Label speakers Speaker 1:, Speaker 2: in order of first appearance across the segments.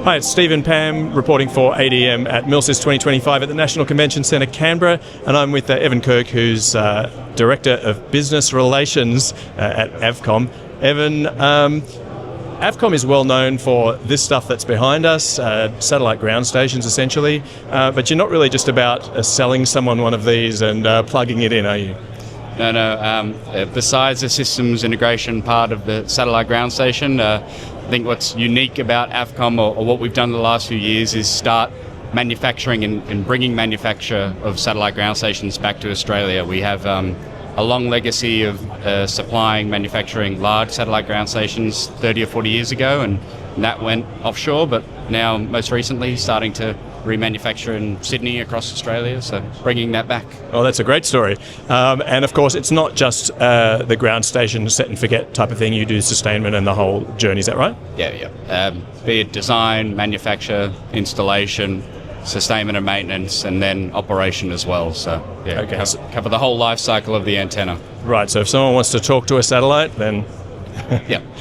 Speaker 1: Hi, it's Steve and Pam reporting for ADM at MilCIS 2025 at the National Convention Centre, Canberra, and I'm with Evan Kirk, who's Director of Business Relations at Av-Comm. Evan, Av-Comm is well known for this stuff that's behind us, satellite ground stations essentially, but you're not really just about selling someone one of these and plugging it in, are you?
Speaker 2: No. Besides the systems integration part of the satellite ground station, I think what's unique about Av-Comm or what we've done in the last few years is start manufacturing and bringing manufacture of satellite ground stations back to Australia. We have a long legacy of supplying, manufacturing large satellite ground stations 30 or 40 years ago, and that went offshore, but now most recently starting to remanufacture in Sydney across Australia, so bringing that back.
Speaker 1: Oh, that's a great story. And of course, it's not just the ground station set and forget type of thing. You do sustainment and the whole journey, is that right?
Speaker 2: Yeah. Be it design, manufacture, installation, sustainment and maintenance, and then operation as well. So yeah,
Speaker 1: okay.
Speaker 2: Cover the whole life cycle of the antenna.
Speaker 1: Right, so if someone wants to talk to a satellite, then...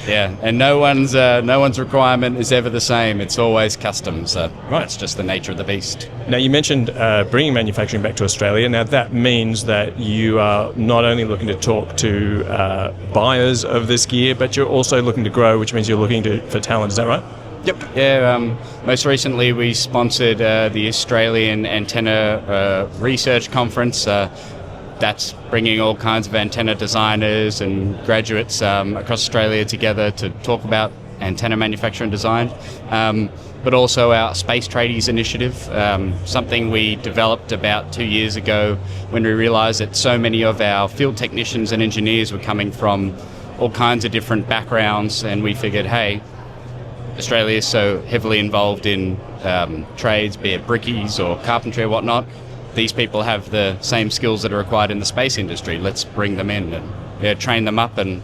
Speaker 2: Yeah, and no one's requirement is ever the same. It's always custom, so
Speaker 1: right.
Speaker 2: It's just the nature of the beast.
Speaker 1: Now, you mentioned bringing manufacturing back to Australia. Now, that means that you are not only looking to talk to buyers of this gear, but you're also looking to grow, which means you're looking for talent. Is that right?
Speaker 2: Yep. Yeah. Most recently, we sponsored the Australian Antenna Research Conference. That's bringing all kinds of antenna designers and graduates across Australia together to talk about antenna manufacture and design, but also our Space Tradies initiative, something we developed about 2 years ago when we realised that so many of our field technicians and engineers were coming from all kinds of different backgrounds, and we figured, hey, Australia is so heavily involved in trades, be it brickies or carpentry or whatnot. These people have the same skills that are required in the space industry. Let's bring them in and train them up. And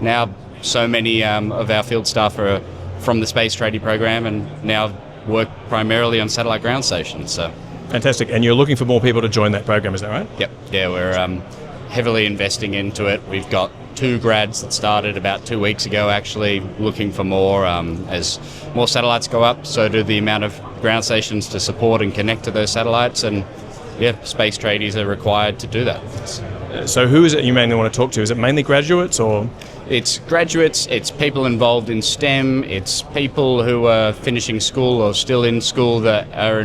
Speaker 2: now so many of our field staff are from the Space Tradie program and now work primarily on satellite ground stations. So
Speaker 1: fantastic. And you're looking for more people to join that program, is that right?
Speaker 2: Yep. Yeah, we're heavily investing into it. We've got 2 grads that started about 2 weeks ago, actually looking for more. As more satellites go up, so do the amount of ground stations to support and connect to those satellites. And yeah, Space Tradies are required to do that.
Speaker 1: So who is it you mainly want to talk to? Is it mainly graduates or?
Speaker 2: It's graduates, it's people involved in STEM, it's people who are finishing school or still in school that are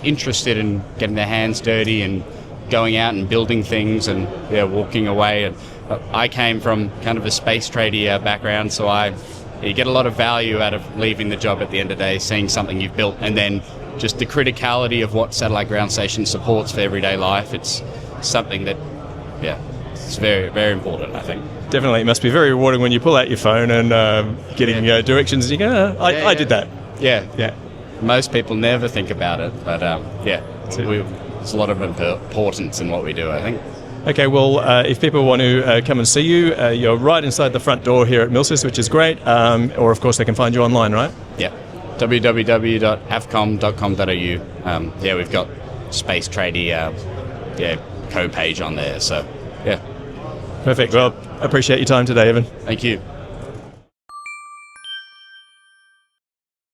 Speaker 2: interested in getting their hands dirty and going out and building things and walking away. And I came from kind of a Space Tradie background, so you get a lot of value out of leaving the job at the end of the day, seeing something you've built, and then just the criticality of what satellite ground station supports for everyday life. It's something that, it's very, very important, I think.
Speaker 1: Definitely. It must be very rewarding when you pull out your phone and getting directions and you go, I did that.
Speaker 2: Yeah. Most people never think about it, but there's a lot of importance in what we do, I think.
Speaker 1: Okay, well, if people want to come and see you, you're right inside the front door here at MilCIS, which is great. Or, of course, they can find you online, right?
Speaker 2: Yeah. www.avcomm.com.au. We've got Space Tradie co-page on there, so yeah.
Speaker 1: Perfect. Well, appreciate your time today, Evan.
Speaker 2: Thank you.